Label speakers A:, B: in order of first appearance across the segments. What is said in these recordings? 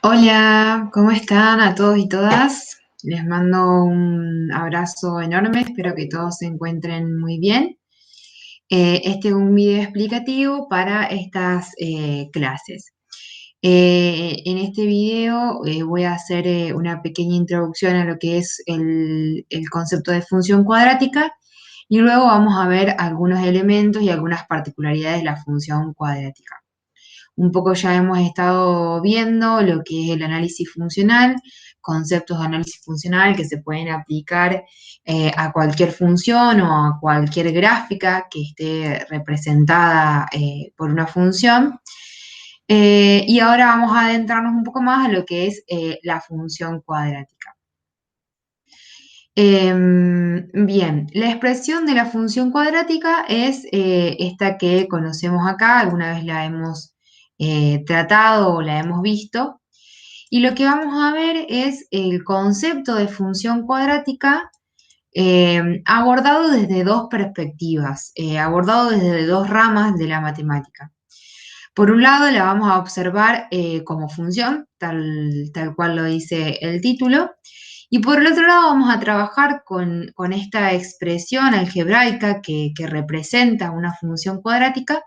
A: Hola, ¿cómo están a todos y todas? Les mando un abrazo enorme, espero que todos se encuentren muy bien. Este es un video explicativo para estas clases. En este video voy a hacer una pequeña introducción a lo que es el concepto de función cuadrática y luego vamos a ver algunos elementos y algunas particularidades de la función cuadrática. Un poco ya hemos estado viendo lo que es el análisis funcional, conceptos de análisis funcional que se pueden aplicar a cualquier función o a cualquier gráfica que esté representada por una función. Y ahora vamos a adentrarnos un poco más a lo que es la función cuadrática. Bien, la expresión de la función cuadrática es esta que conocemos acá, alguna vez la hemos tratado o la hemos visto, y lo que vamos a ver es el concepto de función cuadrática abordado desde dos perspectivas, abordado desde dos ramas de la matemática. Por un lado, la vamos a observar como función, tal cual lo dice el título, y por el otro lado vamos a trabajar con esta expresión algebraica que representa una función cuadrática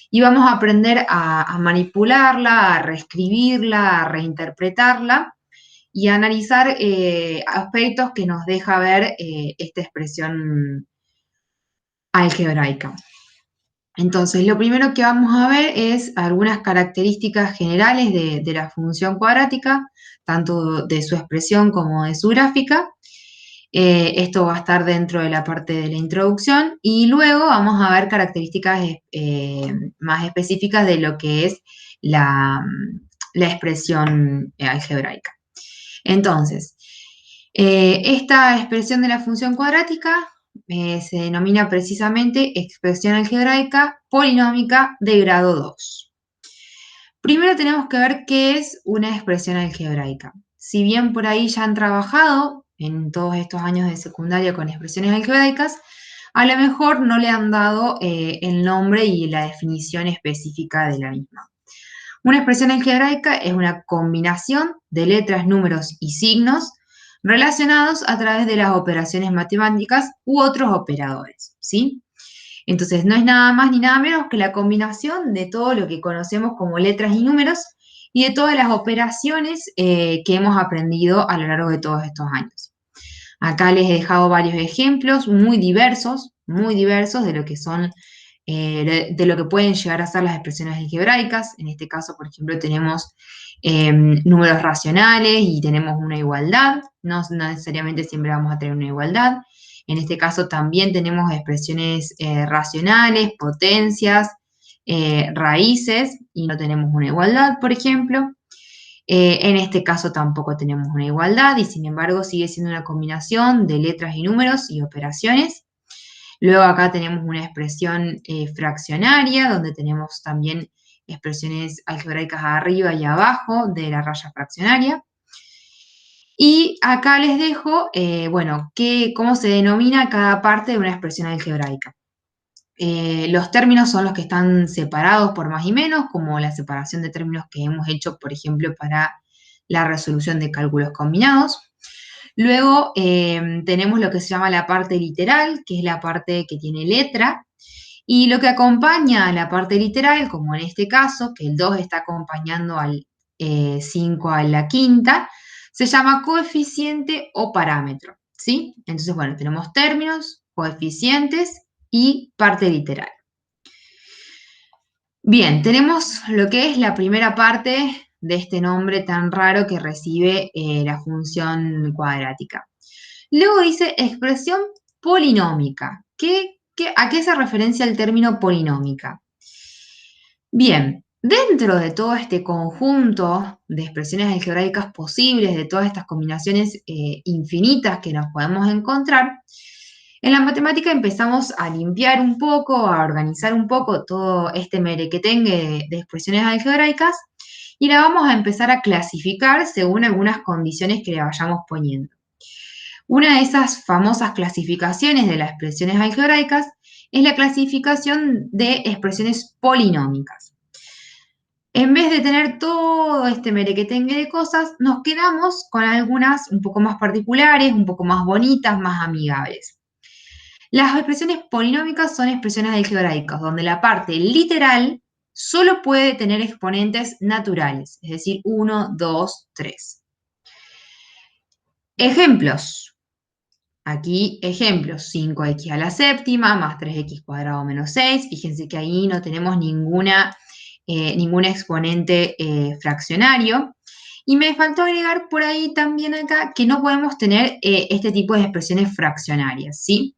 A: y vamos a aprender a manipularla, a reescribirla, a reinterpretarla y a analizar aspectos que nos deja ver esta expresión algebraica. Entonces, lo primero que vamos a ver es algunas características generales de la función cuadrática, tanto de su expresión como de su gráfica. Esto va a estar dentro de la parte de la introducción y luego vamos a ver características más específicas de lo que es la expresión algebraica. Entonces, esta expresión de la función cuadrática se denomina precisamente expresión algebraica polinómica de grado 2. Primero tenemos que ver qué es una expresión algebraica. Si bien por ahí ya han trabajado en todos estos años de secundaria con expresiones algebraicas, a lo mejor no le han dado el nombre y la definición específica de la misma. Una expresión algebraica es una combinación de letras, números y signos relacionados a través de las operaciones matemáticas u otros operadores, ¿sí? Entonces, no es nada más ni nada menos que la combinación de todo lo que conocemos como letras y números y de todas las operaciones que hemos aprendido a lo largo de todos estos años. Acá les he dejado varios ejemplos muy diversos de lo que son, de lo que pueden llegar a ser las expresiones algebraicas. En este caso, por ejemplo, tenemos números racionales y tenemos una igualdad. No necesariamente siempre vamos a tener una igualdad. En este caso también tenemos expresiones racionales, potencias, raíces y no tenemos una igualdad, por ejemplo. En este caso tampoco tenemos una igualdad y sin embargo sigue siendo una combinación de letras y números y operaciones. Luego acá tenemos una expresión fraccionaria donde tenemos también expresiones algebraicas arriba y abajo de la raya fraccionaria. Y acá les dejo, bueno, cómo se denomina cada parte de una expresión algebraica. Los términos son los que están separados por más y menos, como la separación de términos que hemos hecho, por ejemplo, para la resolución de cálculos combinados. Luego tenemos lo que se llama la parte literal, que es la parte que tiene letra, y lo que acompaña a la parte literal, como en este caso, que el 2 está acompañando al 5 a la quinta, se llama coeficiente o parámetro, ¿sí? Entonces, bueno, tenemos términos, coeficientes y parte literal. Bien, tenemos lo que es la primera parte de este nombre tan raro que recibe la función cuadrática. Luego dice expresión polinómica. ¿A qué se referencia el término polinómica? Bien, dentro de todo este conjunto de expresiones algebraicas posibles, de todas estas combinaciones infinitas que nos podemos encontrar, en la matemática empezamos a limpiar un poco, a organizar un poco todo este merequetengue de expresiones algebraicas y la vamos a empezar a clasificar según algunas condiciones que le vayamos poniendo. Una de esas famosas clasificaciones de las expresiones algebraicas es la clasificación de expresiones polinómicas. En vez de tener todo este merequetengue de cosas, nos quedamos con algunas un poco más particulares, un poco más bonitas, más amigables. Las expresiones polinómicas son expresiones algebraicas, donde la parte literal solo puede tener exponentes naturales, es decir, 1, 2, 3. Ejemplos. Aquí, ejemplos, 5x a la séptima más 3x cuadrado menos 6. Fíjense que ahí no tenemos ningún exponente fraccionario. Y me faltó agregar por ahí también acá que no podemos tener este tipo de expresiones fraccionarias, ¿sí?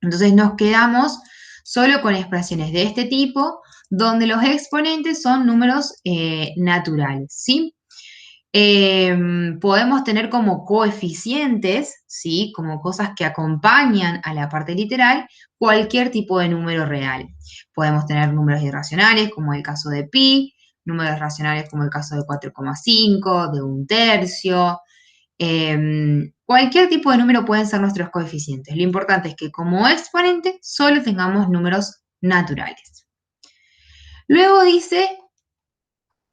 A: Entonces nos quedamos solo con expresiones de este tipo, donde los exponentes son números naturales, ¿sí? Podemos tener como coeficientes, ¿sí? Como cosas que acompañan a la parte literal, cualquier tipo de número real. Podemos tener números irracionales, como el caso de pi, números racionales como el caso de 4,5, de 1/3. Cualquier tipo de número pueden ser nuestros coeficientes. Lo importante es que como exponente solo tengamos números naturales. Luego dice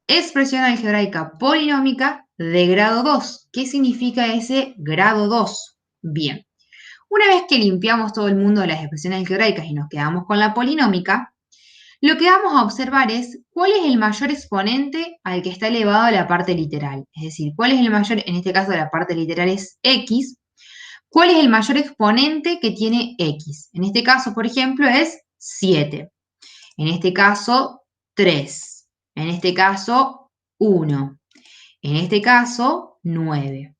A: expresión algebraica polinómica de grado 2. ¿Qué significa ese grado 2? Bien, una vez que limpiamos todo el mundo de las expresiones algebraicas y nos quedamos con la polinómica, lo que vamos a observar es cuál es el mayor exponente al que está elevado a la parte literal. Es decir, cuál es el mayor, en este caso la parte literal es x, cuál es el mayor exponente que tiene x. En este caso, por ejemplo, es 7. En este caso, 3. En este caso, 1. En este caso, 9.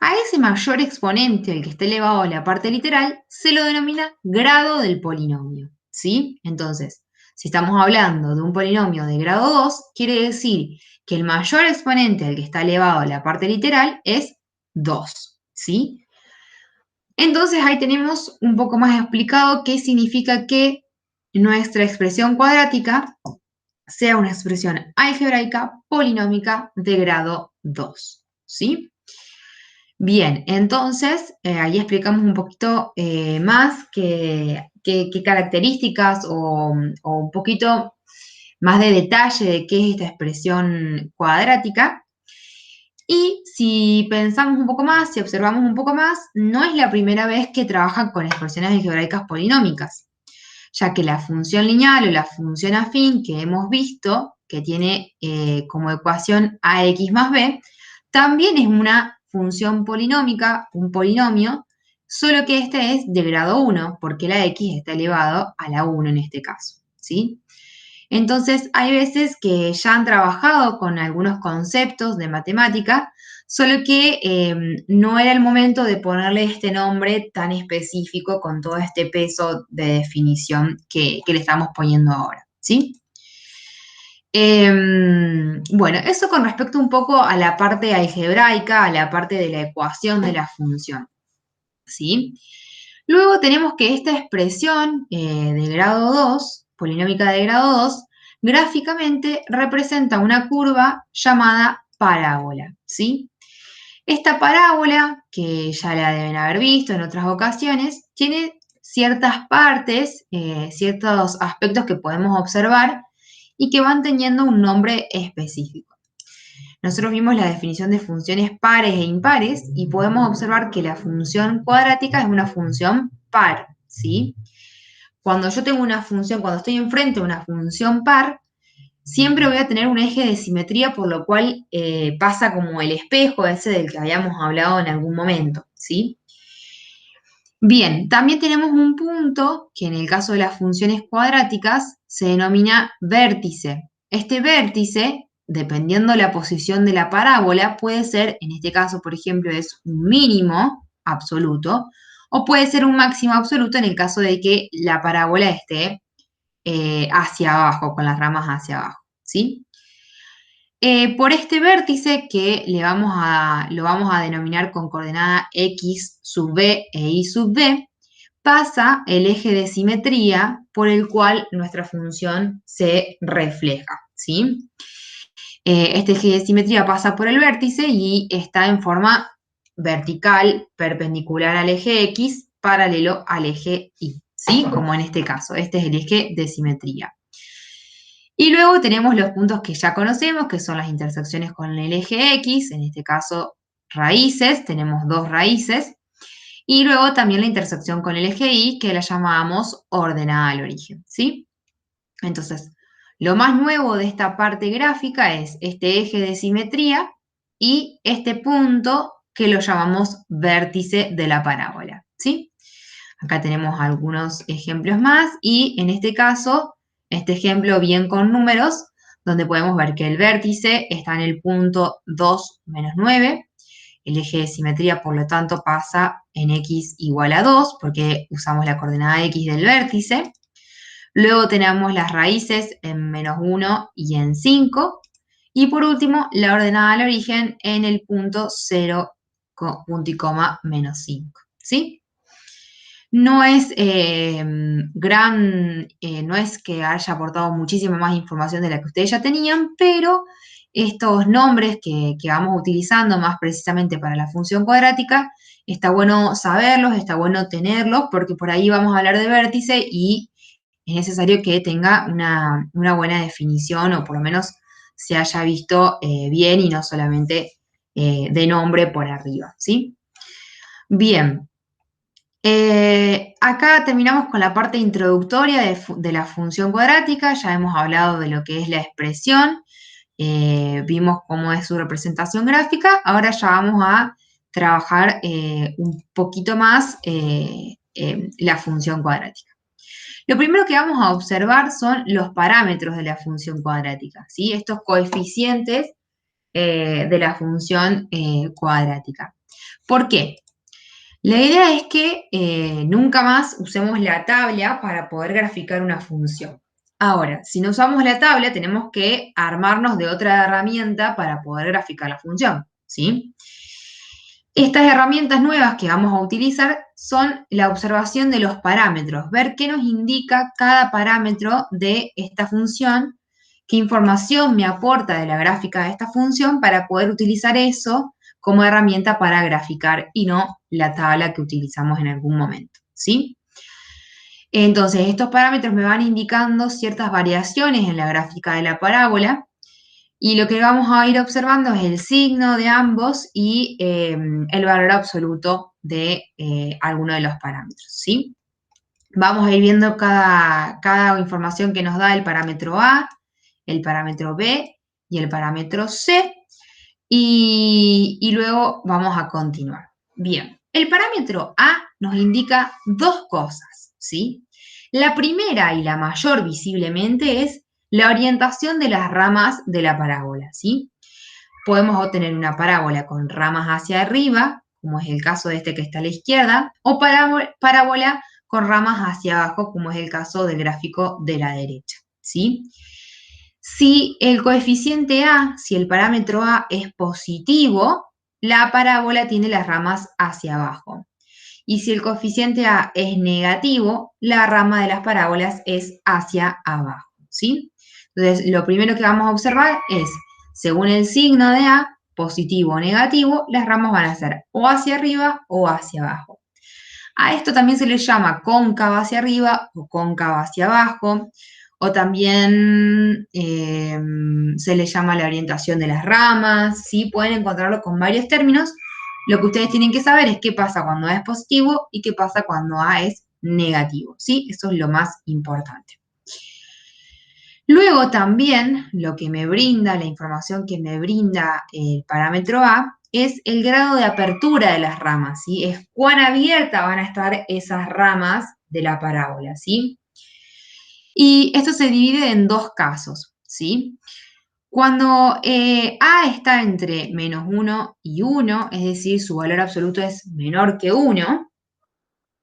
A: A ese mayor exponente, el que está elevado a la parte literal, se lo denomina grado del polinomio, ¿sí? Entonces, si estamos hablando de un polinomio de grado 2, quiere decir que el mayor exponente al que está elevado a la parte literal es 2, ¿sí? Entonces ahí tenemos un poco más explicado qué significa que nuestra expresión cuadrática sea una expresión algebraica polinómica de grado 2, ¿sí? Bien, entonces ahí explicamos un poquito más qué características o un poquito más de detalle de qué es esta expresión cuadrática. Y si pensamos un poco más, si observamos un poco más, no es la primera vez que trabajan con expresiones algebraicas polinómicas, ya que la función lineal o la función afín que hemos visto, que tiene como ecuación ax más b, también es una función polinómica, un polinomio, solo que este es de grado 1, porque la x está elevado a la 1 en este caso, ¿sí? Entonces, hay veces que ya han trabajado con algunos conceptos de matemática, solo que no era el momento de ponerle este nombre tan específico con todo este peso de definición que le estamos poniendo ahora, ¿sí? Bueno, eso con respecto un poco a la parte algebraica, a la parte de la ecuación de la función, ¿sí? Luego tenemos que esta expresión de grado 2, polinómica de grado 2, gráficamente representa una curva llamada parábola, ¿sí? Esta parábola, que ya la deben haber visto en otras ocasiones, tiene ciertas partes, ciertos aspectos que podemos observar y que van teniendo un nombre específico. Nosotros vimos la definición de funciones pares e impares y podemos observar que la función cuadrática es una función par, ¿sí? Cuando yo tengo una función, cuando estoy enfrente de una función par, siempre voy a tener un eje de simetría, por lo cual pasa como el espejo ese del que habíamos hablado en algún momento, ¿sí? Bien, también tenemos un punto que en el caso de las funciones cuadráticas se denomina vértice. Este vértice, dependiendo la posición de la parábola, puede ser, en este caso, por ejemplo, es un mínimo absoluto, o puede ser un máximo absoluto en el caso de que la parábola esté hacia abajo, con las ramas hacia abajo, ¿sí? Por este vértice que lo vamos a denominar con coordenada x sub b e y sub b, pasa el eje de simetría por el cual nuestra función se refleja, ¿sí? Este eje de simetría pasa por el vértice y está en forma vertical, perpendicular al eje x, paralelo al eje y, ¿sí? Como en este caso, este es el eje de simetría. Y luego tenemos los puntos que ya conocemos, que son las intersecciones con el eje X, en este caso raíces, tenemos dos raíces. Y luego también la intersección con el eje Y, que la llamamos ordenada al origen, ¿sí? Entonces, lo más nuevo de esta parte gráfica es este eje de simetría y este punto que lo llamamos vértice de la parábola, ¿sí? Acá tenemos algunos ejemplos más y en este caso, este ejemplo bien con números, donde podemos ver que el vértice está en el punto 2 menos 9. El eje de simetría, por lo tanto, pasa en x igual a 2, porque usamos la coordenada x del vértice. Luego tenemos las raíces en menos 1 y en 5. Y por último, la ordenada al origen en el punto 0, punto y coma, menos 5. ¿Sí? No es no es que haya aportado muchísima más información de la que ustedes ya tenían, pero estos nombres que vamos utilizando más precisamente para la función cuadrática, está bueno saberlos, está bueno tenerlos, porque por ahí vamos a hablar de vértice y es necesario que tenga una buena definición o por lo menos se haya visto bien y no solamente de nombre por arriba, ¿sí? Bien. Acá terminamos con la parte introductoria de la función cuadrática, ya hemos hablado de lo que es la expresión, vimos cómo es su representación gráfica, ahora ya vamos a trabajar un poquito más la función cuadrática. Lo primero que vamos a observar son los parámetros de la función cuadrática, ¿sí? Estos coeficientes de la función cuadrática. ¿Por qué? La idea es que nunca más usemos la tabla para poder graficar una función. Ahora, si no usamos la tabla, tenemos que armarnos de otra herramienta para poder graficar la función, ¿sí? Estas herramientas nuevas que vamos a utilizar son la observación de los parámetros, ver qué nos indica cada parámetro de esta función, qué información me aporta de la gráfica de esta función para poder utilizar eso como herramienta para graficar y no la tabla que utilizamos en algún momento, ¿sí? Entonces, estos parámetros me van indicando ciertas variaciones en la gráfica de la parábola y lo que vamos a ir observando es el signo de ambos y el valor absoluto de alguno de los parámetros, ¿sí? Vamos a ir viendo cada información que nos da el parámetro A, el parámetro B y el parámetro C y luego vamos a continuar. Bien, el parámetro A nos indica dos cosas, ¿sí? La primera y la mayor visiblemente es la orientación de las ramas de la parábola, ¿sí? Podemos obtener una parábola con ramas hacia arriba, como es el caso de este que está a la izquierda, o parábola con ramas hacia abajo, como es el caso del gráfico de la derecha, ¿sí? Si el coeficiente A, si el parámetro A es positivo, la parábola tiene las ramas hacia abajo. Y si el coeficiente A es negativo, la rama de las parábolas es hacia abajo, ¿sí? Entonces, lo primero que vamos a observar es, según el signo de A, positivo o negativo, las ramas van a ser o hacia arriba o hacia abajo. A esto también se le llama cóncava hacia arriba o cóncava hacia abajo, o también se le llama la orientación de las ramas, ¿sí? Pueden encontrarlo con varios términos. Lo que ustedes tienen que saber es qué pasa cuando A es positivo y qué pasa cuando A es negativo, ¿sí? Eso es lo más importante. Luego también lo que me brinda, la información que me brinda el parámetro A, es el grado de apertura de las ramas, ¿sí? Es cuán abiertas van a estar esas ramas de la parábola, ¿sí? Y esto se divide en dos casos, ¿sí? Cuando A está entre menos 1 y 1, es decir, su valor absoluto es menor que 1,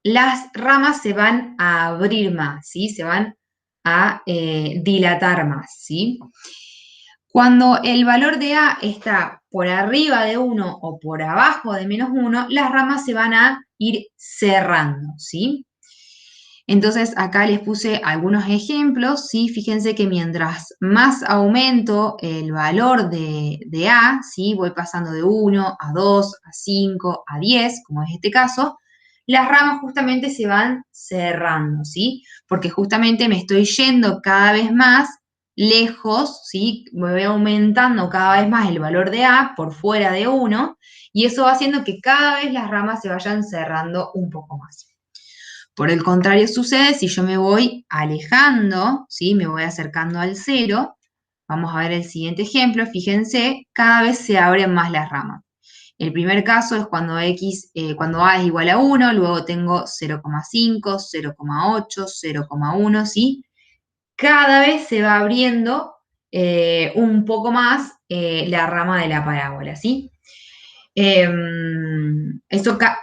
A: las ramas se van a abrir más, ¿sí? Se van a dilatar más, ¿sí? Cuando el valor de A está por arriba de 1 o por abajo de menos 1, las ramas se van a ir cerrando, ¿sí? Entonces acá les puse algunos ejemplos, ¿sí? Fíjense que mientras más aumento el valor de A, ¿sí? Voy pasando de 1 a 2, a 5, a 10, como es este caso, las ramas justamente se van cerrando, ¿sí? Porque justamente me estoy yendo cada vez más lejos, ¿sí? Me voy aumentando cada vez más el valor de A por fuera de 1, y eso va haciendo que cada vez las ramas se vayan cerrando un poco más. Por el contrario sucede si yo me voy alejando, ¿sí? Me voy acercando al 0. Vamos a ver el siguiente ejemplo. Fíjense, cada vez se abren más las ramas. El primer caso es cuando A es igual a 1, luego tengo 0,5, 0,8, 0,1, ¿sí? Cada vez se va abriendo un poco más la rama de la parábola, ¿sí?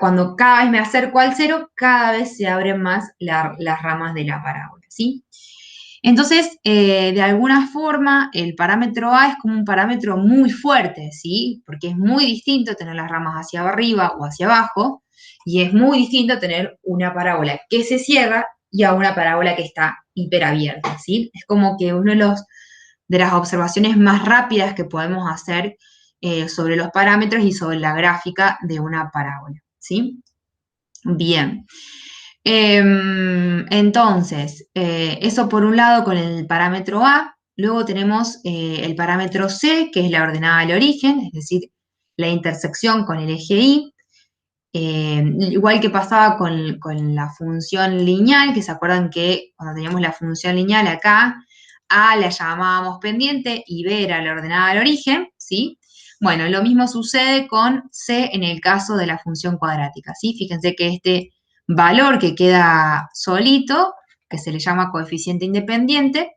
A: Cuando cada vez me acerco al 0, cada vez se abren más las ramas de la parábola, ¿sí? Entonces, de alguna forma, el parámetro A es como un parámetro muy fuerte, ¿sí? Porque es muy distinto tener las ramas hacia arriba o hacia abajo, y es muy distinto tener una parábola que se cierra y a una parábola que está hiperabierta, ¿sí? Es como que de las observaciones más rápidas que podemos hacer sobre los parámetros y sobre la gráfica de una parábola, ¿sí? Bien. Entonces, eso por un lado con el parámetro A. Luego tenemos el parámetro C, que es la ordenada al origen, es decir, la intersección con el eje Y. Igual que pasaba con la función lineal, que se acuerdan que cuando teníamos la función lineal acá, A la llamábamos pendiente y B era la ordenada al origen, ¿sí? Bueno, lo mismo sucede con C en el caso de la función cuadrática, ¿sí? Fíjense que este valor que queda solito, que se le llama coeficiente independiente,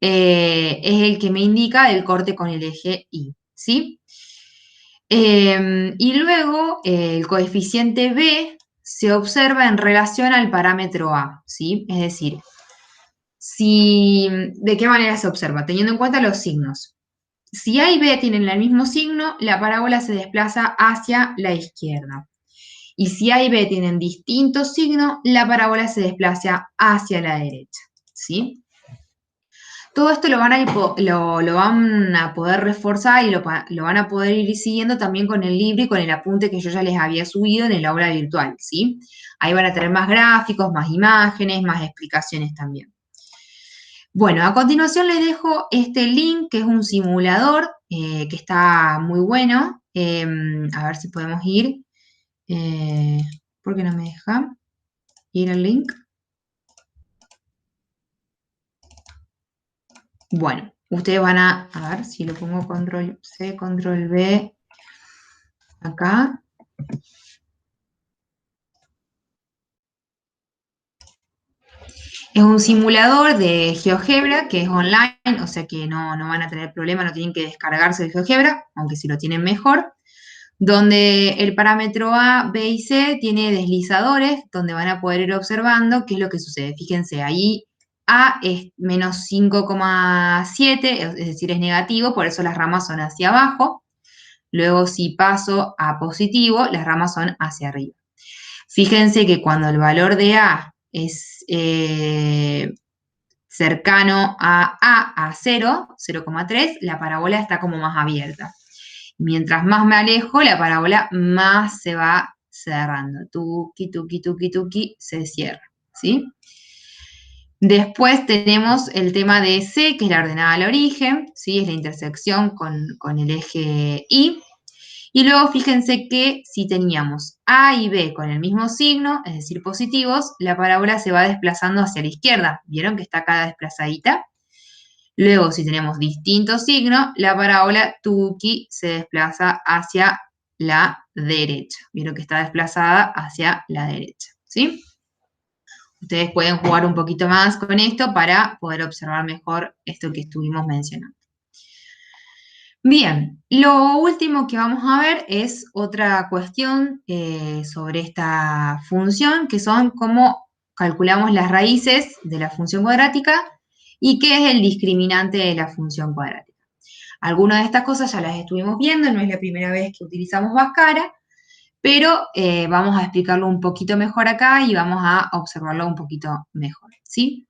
A: es el que me indica el corte con el eje Y, ¿sí? Y luego el coeficiente B se observa en relación al parámetro A, ¿sí? Es decir, ¿de qué manera se observa? Teniendo en cuenta los signos. Si A y B tienen el mismo signo, la parábola se desplaza hacia la izquierda. Y si A y B tienen distintos signos, la parábola se desplaza hacia la derecha, ¿sí? Todo esto lo van a poder reforzar y lo van a poder ir siguiendo también con el libro y con el apunte que yo ya les había subido en el aula virtual, ¿sí? Ahí van a tener más gráficos, más imágenes, más explicaciones también. Bueno, a continuación les dejo este link que es un simulador que está muy bueno. A ver si podemos ir. ¿Por qué no me deja ir al link? Bueno, ustedes van a ver si lo pongo control C, control V acá. Es un simulador de GeoGebra que es online, o sea que no van a tener problema, no tienen que descargarse el GeoGebra, aunque si lo tienen mejor, donde el parámetro A, B y C tiene deslizadores, donde van a poder ir observando qué es lo que sucede. Fíjense, ahí A es menos 5,7, es decir, es negativo, por eso las ramas son hacia abajo. Luego, si paso a positivo, las ramas son hacia arriba. Fíjense que cuando el valor de A es cercano a 0, 0,3, la parábola está como más abierta. Mientras más me alejo, la parábola más se va cerrando. Tuki, tuki, tuki, tuki, se cierra, ¿sí? Después tenemos el tema de C, que es la ordenada al origen, ¿sí? Es la intersección con el eje Y. Y luego fíjense que si teníamos A y B con el mismo signo, es decir, positivos, la parábola se va desplazando hacia la izquierda. ¿Vieron que está acá desplazadita? Luego, si tenemos distintos signos, la parábola tuki se desplaza hacia la derecha. Vieron que está desplazada hacia la derecha, ¿sí? Ustedes pueden jugar un poquito más con esto para poder observar mejor esto que estuvimos mencionando. Bien, lo último que vamos a ver es otra cuestión sobre esta función, que son cómo calculamos las raíces de la función cuadrática y qué es el discriminante de la función cuadrática. Algunas de estas cosas ya las estuvimos viendo, no es la primera vez que utilizamos Bhaskara, pero vamos a explicarlo un poquito mejor acá y vamos a observarlo un poquito mejor, ¿sí?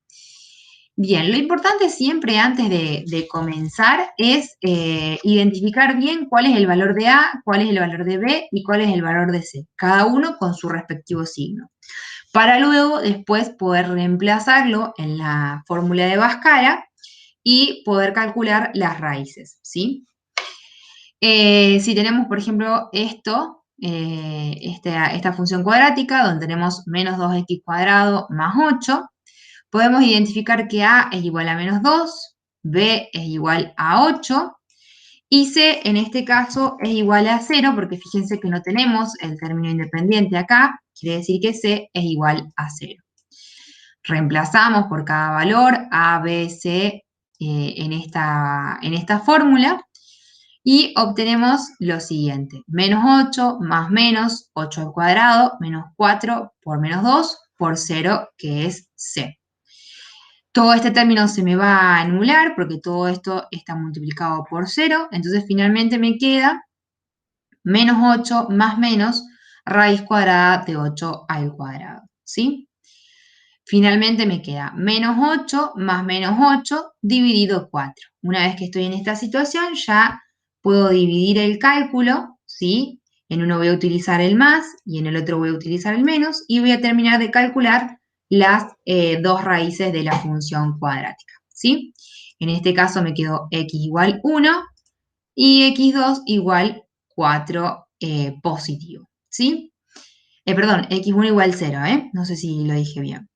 A: Bien, lo importante siempre antes de comenzar es identificar bien cuál es el valor de A, cuál es el valor de B y cuál es el valor de C, cada uno con su respectivo signo, para luego después poder reemplazarlo en la fórmula de Bhaskara y poder calcular las raíces, ¿sí? Si tenemos, por ejemplo, esta función cuadrática, donde tenemos menos 2x cuadrado más 8, podemos identificar que a es igual a menos 2, b es igual a 8, y c, en este caso, es igual a 0, porque fíjense que no tenemos el término independiente acá, quiere decir que c es igual a 0. Reemplazamos por cada valor a, b, c en esta fórmula y obtenemos lo siguiente. Menos 8 más menos 8 al cuadrado menos 4 por menos 2 por 0, que es c. Todo este término se me va a anular porque todo esto está multiplicado por 0. Entonces finalmente me queda menos 8 más menos raíz cuadrada de 8 al cuadrado, ¿sí? Finalmente me queda menos 8 más menos 8 dividido 4. Una vez que estoy en esta situación ya puedo dividir el cálculo, ¿sí? En uno voy a utilizar el más y en el otro voy a utilizar el menos y voy a terminar de calcular las dos raíces de la función cuadrática, ¿sí? En este caso me quedó x igual 1 y x2 igual 4 positivo, ¿sí? Perdón, x1 igual 0, ¿eh? No sé si lo dije bien.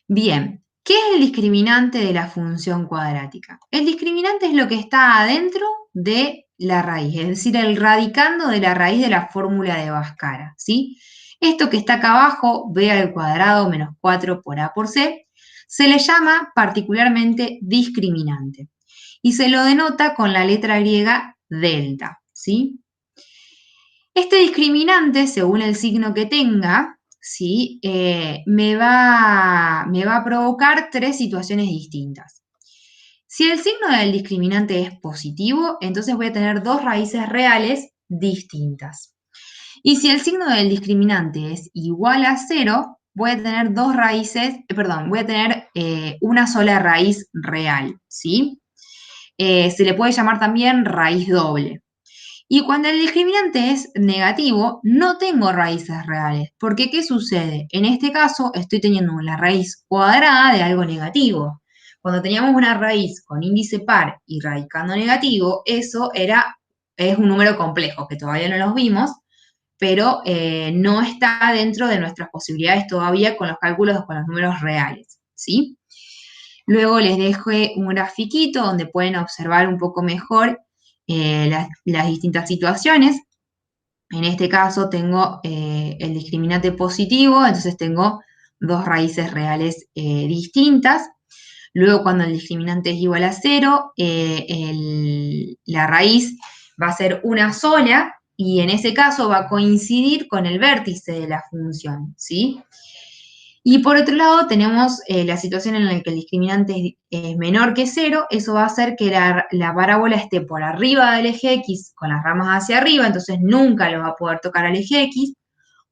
A: Bien, ¿qué es el discriminante de la función cuadrática? El discriminante es lo que está adentro de la raíz, es decir, el radicando de la raíz de la fórmula de Bhaskara, ¿sí? Esto que está acá abajo, b al cuadrado menos 4 por a por c, se le llama particularmente discriminante y se lo denota con la letra griega delta, ¿sí? Este discriminante, según el signo que tenga, ¿sí? Me va a provocar tres situaciones distintas. Si el signo del discriminante es positivo, entonces voy a tener dos raíces reales distintas. Y si el signo del discriminante es igual a 0, voy a tener voy a tener una sola raíz real, ¿sí? Se le puede llamar también raíz doble. Y cuando el discriminante es negativo, no tengo raíces reales. Porque, ¿qué sucede? En este caso, estoy teniendo la raíz cuadrada de algo negativo. Cuando teníamos una raíz con índice par y radicando negativo, es un número complejo, que todavía no los vimos, pero no está dentro de nuestras posibilidades todavía con los cálculos con los números reales, ¿sí? Luego les dejo un grafiquito donde pueden observar un poco mejor las distintas situaciones. En este caso tengo el discriminante positivo, entonces tengo dos raíces reales distintas. Luego, cuando el discriminante es igual a 0, la raíz va a ser una sola y en ese caso va a coincidir con el vértice de la función, ¿sí? Y por otro lado tenemos la situación en la que el discriminante es menor que 0, eso va a hacer que la parábola esté por arriba del eje X con las ramas hacia arriba, entonces nunca lo va a poder tocar al eje X,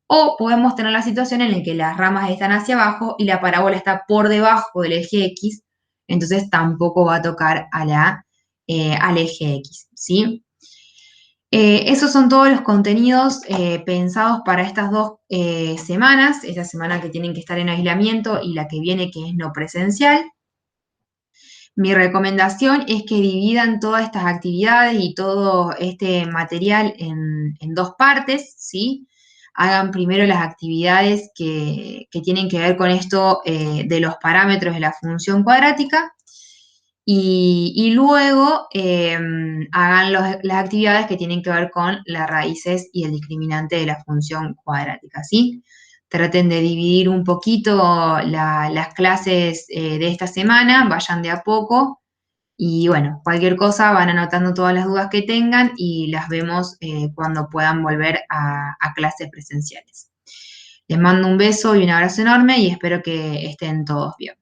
A: o podemos tener la situación en la que las ramas están hacia abajo y la parábola está por debajo del eje X, entonces tampoco va a tocar al eje X, ¿sí? Esos son todos los contenidos pensados para estas dos semanas, esta semana que tienen que estar en aislamiento y la que viene que es no presencial. Mi recomendación es que dividan todas estas actividades y todo este material en dos partes, ¿sí? Hagan primero las actividades que tienen que ver con esto de los parámetros de la función cuadrática y luego hagan las actividades que tienen que ver con las raíces y el discriminante de la función cuadrática, ¿sí? Traten de dividir un poquito las clases de esta semana, vayan de a poco y bueno, cualquier cosa van anotando todas las dudas que tengan y las vemos cuando puedan volver a clases presenciales. Les mando un beso y un abrazo enorme y espero que estén todos bien.